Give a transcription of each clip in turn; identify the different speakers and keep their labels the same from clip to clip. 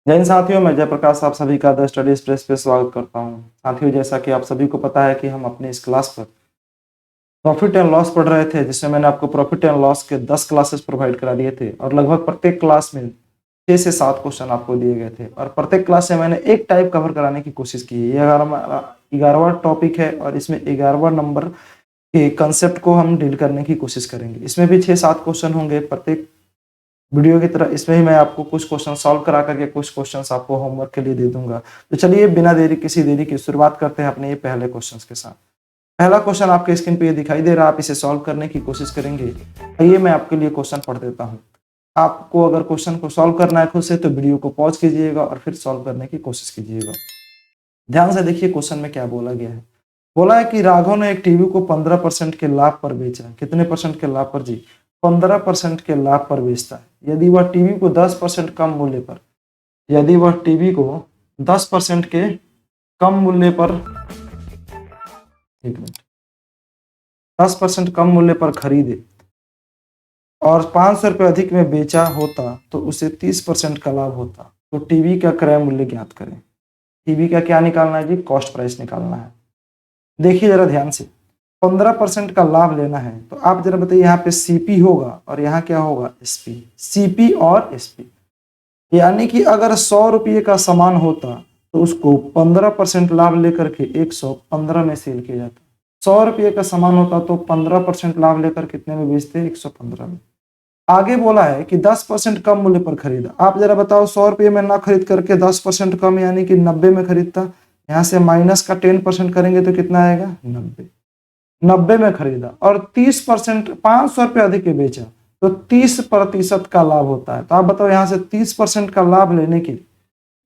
Speaker 1: जय हिंद साथियों, मैं जयप्रकाश आप सभी का द स्टडी एक्सप्रेस पे स्वागत करता हूं। साथियों, जैसा कि आप सभी को पता है कि हम अपने इस क्लास पर प्रॉफिट एंड लॉस पढ़ रहे थे, जिसमें मैंने आपको प्रॉफिट एंड लॉस के 10 क्लासेस प्रोवाइड करा दिए थे और लगभग प्रत्येक क्लास में 6 से 7 क्वेश्चन आपको दिए गए थे और प्रत्येक क्लास से मैंने एक टाइप कवर कराने की कोशिश की है। ये 11वां टॉपिक है और इसमें 11वां नंबर के कंसेप्ट को हम डील करने की कोशिश करेंगे। इसमें भी 6-7 क्वेश्चन होंगे प्रत्येक वीडियो की तरह। इसमें ही मैं आपको कुछ क्वेश्चन सॉल्व करा करके कुछ क्वेश्चंस आपको होमवर्क के लिए दे दूंगा। तो चलिए बिना किसी देरी की शुरुआत करते हैं अपने ये पहले क्वेश्चंस के साथ। पहला क्वेश्चन आपके स्क्रीन पे ये दिखाई दे रहा है, आप इसे सॉल्व करने की कोशिश करेंगे। आइए मैं आपके लिए क्वेश्चन पढ़ देता हूँ। आपको अगर क्वेश्चन को सॉल्व करना है खुद से तो वीडियो को पॉज कीजिएगा और फिर सॉल्व करने की कोशिश कीजिएगा। ध्यान से देखिए क्वेश्चन में क्या बोला गया है। बोला है कि राघव ने एक टीवी को 15% के लाभ पर बेचा। कितने परसेंट के लाभ पर जी? 15% के लाभ पर बेचता है। यदि वह टीवी को 10% कम मूल्य पर, यदि वह टीवी को 10% के कम मूल्य पर, एक मिनट, 10% कम मूल्य पर खरीदे और 500 रुपये अधिक में बेचा होता तो उसे 30% का लाभ होता। तो टीवी का क्रय मूल्य ज्ञात करें। टीवी का क्या निकालना है जी? कॉस्ट प्राइस निकालना है। देखिए जरा ध्यान से, 15% का लाभ लेना है तो आप जरा बताइए, यहाँ पे सीपी होगा और यहाँ क्या होगा? एसपी। सीपी और एसपी, यानी कि अगर 100 रुपये का सामान होता तो उसको 15% लाभ लेकर के 115 में सेल किया जाता। 100 रुपये का सामान होता तो 15% लाभ लेकर कितने में बेचते? 115 में। आगे बोला है कि 10% कम मूल्य पर खरीदा। आप जरा बताओ, 100 रुपये में ना खरीद करके 10% कम यानी कि 90 में खरीदता। यहाँ से माइनस का 10% करेंगे तो कितना आएगा? 90। 90 में खरीदा और 30%, 500 रुपये अधिक बेचा तो 30% का लाभ होता है। तो आप बताओ, यहाँ से 30% का लाभ लेने के लिए,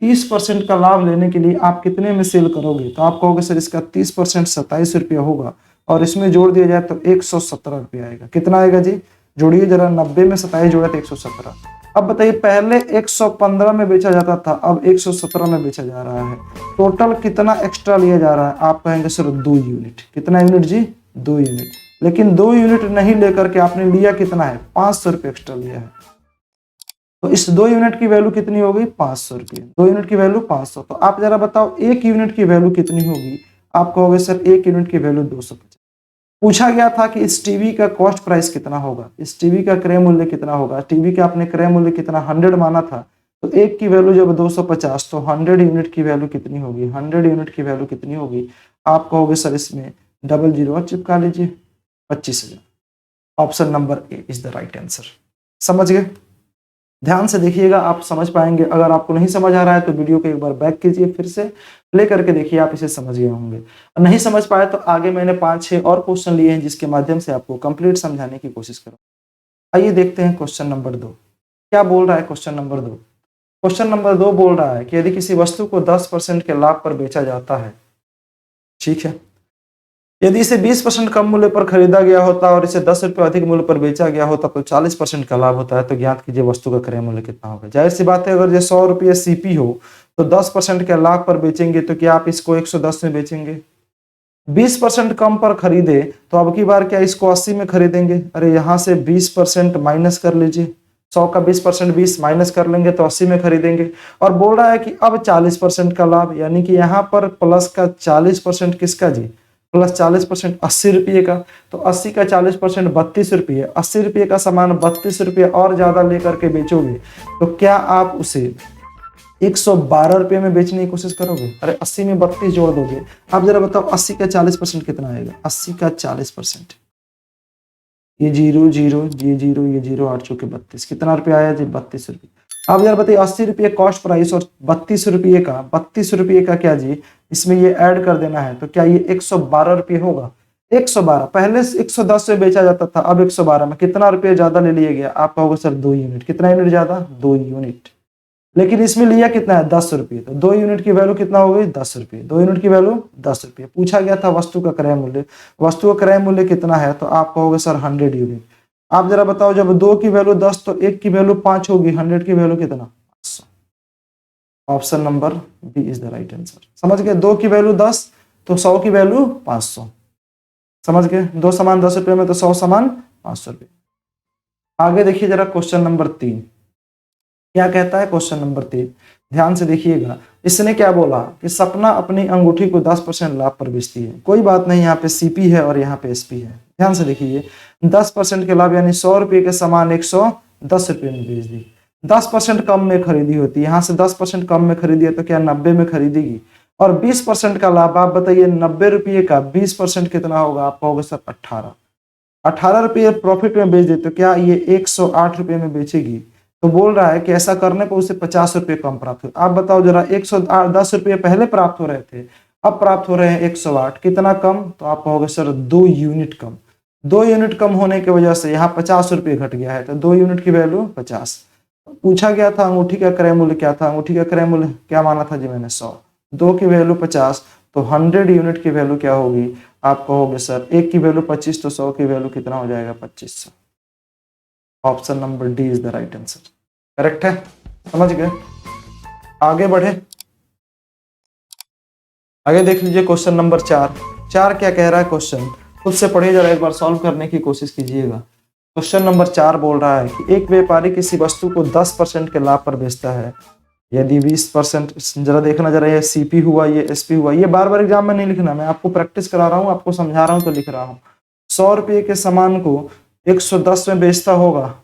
Speaker 1: 30% का लाभ लेने के लिए आप कितने में सेल करोगे? तो आप कहोगे सर इसका 30% 27 रुपया होगा और इसमें जोड़ दिया जाए तो 117 रुपया आएगा। कितना आएगा जी? जोड़िए जरा, 90 में 27 जोड़ा तो 117। अब बताइए, पहले 115 में बेचा जाता था, अब 117 में बेचा जा रहा है। टोटल कितना एक्स्ट्रा लिया जा रहा है? आप कहेंगे सर 2 यूनिट। कितना यूनिट जी? 2 यूनिट। लेकिन 2 यूनिट नहीं लेकर के आपने लिया कितना है? 500 रुपये एक्स्ट्रा लिया है। तो इस 2 यूनिट की वैल्यू कितनी हो गई? 500 रुपये। 2 यूनिट की वैल्यू 500। तो आप जरा बताओ 1 यूनिट की वैल्यू कितनी होगी? आप कहोगे सर 1 यूनिट की वैल्यू 250। पूछा गया था कि इस टीवी का कॉस्ट प्राइस कितना होगा, इस टीवी का क्रय मूल्य कितना होगा। टीवी का आपने क्रय मूल्य कितना? 100 माना था, तो 1 की वैल्यू जब 250 तो 100 यूनिट की वैल्यू कितनी होगी? 100 यूनिट की वैल्यू कितनी होगी? आप कहोगे सर इसमें डबल जीरो और चिपका लीजिए, 25,000। Option number A is the right answer. समझ गए? ध्यान से देखिएगा, आप समझ पाएंगे। अगर आपको नहीं समझ आ रहा है तो वीडियो को एक बार बैक कीजिए, फिर से प्ले करके देखिए, आप इसे समझ गए होंगे। और नहीं समझ पाए तो आगे मैंने 5-6 और क्वेश्चन लिए हैं जिसके माध्यम से आपको कंप्लीट समझाने की कोशिश करूँ। आइए देखते हैं क्वेश्चन नंबर 2 क्या बोल रहा है। क्वेश्चन नंबर 2 बोल रहा है कि यदि किसी वस्तु को 10% के लाभ पर बेचा जाता है, ठीक है, यदि इसे 20% कम मूल्य पर खरीदा गया होता और इसे 10 रुपये अधिक मूल्य पर बेचा गया होता तो 40% का लाभ होता है। तो ज्ञात कीजिए वस्तु का क्रय मूल्य कितना होगा। जाहिर सी बात है, अगर ये 100 रुपये सीपी हो तो 10% के लाभ पर बेचेंगे तो क्या आप इसको 110 में बेचेंगे? 20% कम पर खरीदे तो अब की बार क्या इसको 80 में खरीदेंगे? अरे यहाँ से 20% माइनस कर लीजिए, 100 का 20% 20 माइनस कर लेंगे तो 80 में खरीदेंगे। और बोल रहा है कि अब 40% का लाभ, यानी कि यहाँ पर प्लस का 40% किसका जी? प्लस 40% 80 रुपये का। तो 80 का 40% 32 रुपये। 80 रुपये का सामान 32 रुपये और ज्यादा लेकर के बेचोगे तो क्या आप उसे 112 रुपये में बेचने की कोशिश करोगे? अरे 80 में 32 जोड़ दोगे। आप जरा बताओ 80 का 40% कितना आएगा? 80 का 40%, ये जीरो जीरो, ये जीरो, ये जीरो, 8 चौके 32, कितना रुपया आया जी? 32 रुपये। आप जरा बताइए 80 रुपये कॉस्ट प्राइस और 32 रुपये का क्या जी इसमें ये ऐड कर देना है तो क्या ये 112 रुपये होगा? 112। पहले 110 में बेचा जाता था, अब 112 में कितना रुपये ज्यादा ले लिया गया? आप कहोगे सर 2 यूनिट। कितना यूनिट ज्यादा? 2 यूनिट। लेकिन इसमें लिया कितना है? 10 रुपये। तो 2 यूनिट की वैल्यू कितना हो गई? 10 रुपये। 2 यूनिट की वैल्यू 10 रुपये। पूछा गया था वस्तु का क्रय मूल्य। वस्तु का क्रय मूल्य कितना है? तो आप कहोगे सर 100 यूनिट। आप जरा बताओ, जब 2 की वैल्यू 10 तो 1 की वैल्यू 5 होगी, 100 की वैल्यू कितना? 500। Option number B is the right answer. समझ गए? 2 की वैल्यू 10 तो 100 की वैल्यू 500। समझ गए? 2 सामान 10 रुपये में तो 100 सामान 500 रुपये। आगे देखिए जरा क्वेश्चन नंबर 3 क्या कहता है। क्वेश्चन नंबर 3, ध्यान से देखिएगा, इसने क्या बोला कि सपना अपनी अंगूठी को 10% लाभ पर बेचती है। कोई बात नहीं, यहाँ पे सीपी है और यहाँ पे एसपी है। ध्यान से देखिए, 10% के लाभ यानी 100 रुपये के सामान 110 रुपये में बेच दी। 10% कम में खरीदी होती है, यहाँ से 10% कम में खरीदी है तो क्या 90 में खरीदेगी। और 20% का लाभ, आप बताइए 90 रुपये का 20% कितना होगा। आप कहोगे सर 18 रुपये प्रॉफिट में बेच दे तो क्या ये 108 रुपये में बेचेगी। तो बोल रहा है कि ऐसा करने पर उसे 50 रुपये कम प्राप्त हुए। आप बताओ जरा, 110 रुपये पहले प्राप्त हो रहे थे, अब प्राप्त हो रहे हैं 108, कितना कम। तो आप कहोगे सर 2 यूनिट कम। 2 यूनिट कम होने की वजह से यहाँ 50 रुपये घट गया है, तो 2 यूनिट की वैल्यू 50। पूछा गया था अंगूठी का क्रय मूल्य क्या था, अंगूठी का क्रय मूल्य क्या माना था जी मैंने 100, 2 की वैल्यू 50, तो 100 यूनिट की वैल्यू क्या होगी। आप कहोगे सर 1 की वैल्यू 25, तो 100 की वैल्यू कितना हो जाएगा 2500। Option number D is the right answer, correct है। समझ गए, आगे बढ़े। आगे देख लीजिए क्वेश्चन नंबर 4 क्या कह रहा है क्वेश्चन, खुद से पढ़िए जरा, एक बार सॉल्व करने की कोशिश कीजिएगा। क्वेश्चन नंबर 4 बोल रहा है कि एक व्यापारी किसी वस्तु को 10% के लाभ पर बेचता है, यदि 20%, जरा देखना जरा, ये सीपी हुआ, ये एसपी हुआ, ये बार बार एग्जाम में नहीं लिखना, मैं आपको प्रैक्टिस करा रहा हूँ, आपको समझा रहा हूँ तो लिख रहा हूँ। 100 रुपये के सामान को 110 में बेचता होगा,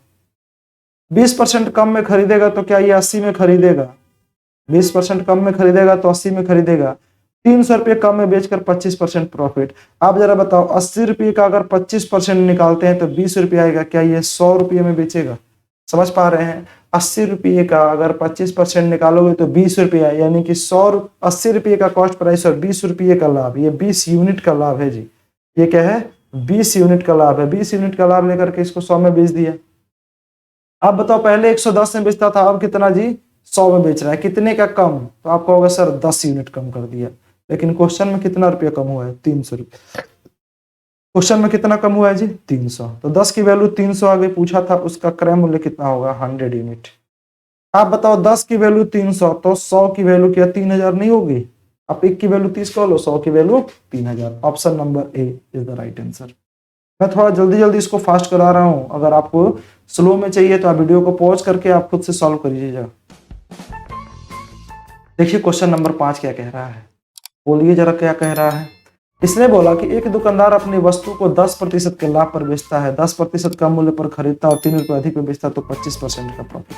Speaker 1: 20% कम में खरीदेगा तो क्या ये 80 में खरीदेगा। 20% कम में खरीदेगा तो 80 में खरीदेगा। 300 रुपये कम में बेचकर 25% प्रॉफिट। आप जरा बताओ, 80 रुपये का अगर 25% निकालते हैं तो 20 रुपये आएगा, क्या ये 100 रुपये में बेचेगा। समझ पा रहे हैं, 80 रुपये का अगर 25% निकालोगे तो 20 रुपये, यानी कि 80 रुपये का कॉस्ट प्राइस और 20 रुपये का लाभ, ये 20 यूनिट का लाभ है जी। ये क्या है, 20 यूनिट का लाभ है। 20 यूनिट का लाभ लेकर के इसको 100 में बेच दिया। आप बताओ, पहले 110 में बेचता था, अब कितना जी 100 में बेच रहा है, कितने का कम। तो आप कहोगे सर 10 यूनिट कम कर दिया, लेकिन क्वेश्चन में कितना रुपया कम हुआ है, 300 रुपये। क्वेश्चन में कितना कम हुआ है जी 300, तो 10 की वैल्यू 300 आगे पूछा था, उसका क्रय मूल्य कितना होगा 100 यूनिट। आप बताओ 10 की वैल्यू 300, तो 100 की वैल्यू क्या 3000 नहीं होगी। आप 1 की वैल्यू 30 कर लो, 100 की value 3000। Option number A is the right answer. मैं थोड़ा जल्दी जल्दी इसको फास्ट करा रहा हूं, अगर आपको स्लो में चाहिए तो आप वीडियो को पॉज करके आप खुद से सॉल्व करिएगा। देखिए क्वेश्चन नंबर 5 क्या कह रहा है, बोलिए जरा क्या कह रहा है। इसने बोला कि एक दुकानदार अपनी वस्तु को 10% के लाभ पर बेचता है, 10% कम मूल्य पर खरीदता और 3 रुपये अधिक में बेचता तो 25% का प्रॉफिट।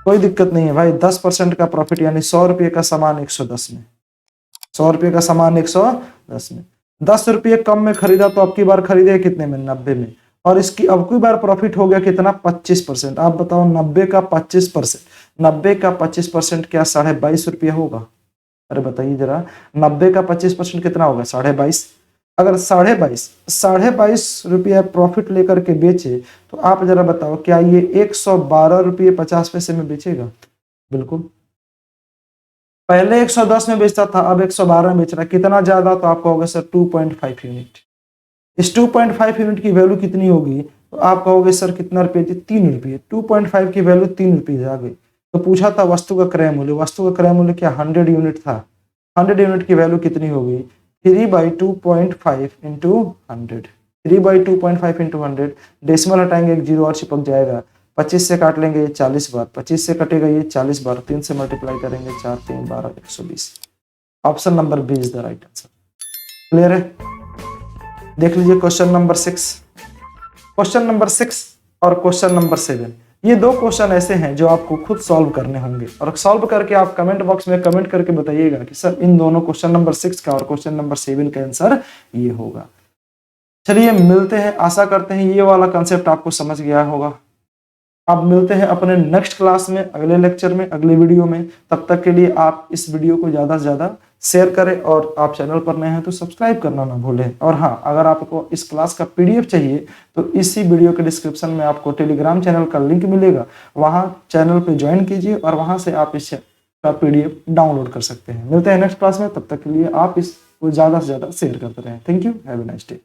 Speaker 1: कोई दिक्कत नहीं है भाई, 10% का प्रॉफिट यानी 100 रुपये का सामान 110 में, 100 रुपये का सामान 110 में, 10 रुपये कम में खरीदा तो अब की बार खरीदे कितने में 90 में, और इसकी अब की बार प्रॉफिट हो गया कितना 25%। आप बताओ 90 का 25%, 90 का 25% क्या 22.5 रुपया होगा। अरे बताइए जरा, 90 का 25% कितना होगा 22.5। अगर 22.5 रुपया प्रॉफिट लेकर के बेचे तो आप जरा बताओ क्या ये 112 रुपये 50 पैसे में बेचेगा। बिल्कुल, पहले 110 में बेचता था, अब 112 में बेच रहा है, कितना ज्यादा। तो आप कहोगे सर 2.5 यूनिट। इस 2.5 यूनिट की वैल्यू कितनी होगी, तो आप कहोगे सर कितना रुपये थी 3 रुपये। 2.5 की वैल्यू 3 रुपये आ गई। तो पूछा था वस्तु का क्रय मूल्य, वस्तु का क्रय मूल्य क्या 100 यूनिट था, 100 यूनिट की वैल्यू कितनी होगी 3/2.5 इंटू 100। 3/2.5 इंटू 100, डेसिमल हटाएंगे एक जीरो और चिपक जाएगा, 25 से काट लेंगे ये 40 बार, 25 से कटेगा ये 40 बार, 3 से मल्टीप्लाई करेंगे 4 3 12 120। Option number B is the right answer. Clear है। देख लीजिए क्वेश्चन नंबर 6, क्वेश्चन नंबर 6 और क्वेश्चन नंबर 7, ये दो क्वेश्चन ऐसे हैं जो आपको खुद सॉल्व करने होंगे, और सॉल्व करके आप कमेंट बॉक्स में कमेंट करके बताइएगा कि सर इन दोनों क्वेश्चन नंबर 6 का और क्वेश्चन नंबर 7 का आंसर ये होगा। चलिए मिलते हैं, आशा करते हैं ये वाला कंसेप्ट आपको समझ गया होगा। अब मिलते हैं अपने नेक्स्ट क्लास में, अगले लेक्चर में, अगले वीडियो में। तब तक के लिए आप इस वीडियो को ज़्यादा से ज़्यादा शेयर करें, और आप चैनल पर नए हैं तो सब्सक्राइब करना ना भूलें। और हाँ, अगर आपको इस क्लास का PDF चाहिए तो इसी वीडियो के डिस्क्रिप्शन में आपको टेलीग्राम चैनल का लिंक मिलेगा, वहाँ चैनल पे ज्वाइन कीजिए और वहाँ से आप इस का PDF डाउनलोड कर सकते हैं। मिलते हैं नेक्स्ट क्लास में, तब तक के लिए आप इसको ज़्यादा से ज़्यादा शेयर करते रहें। Thank you, have a nice day.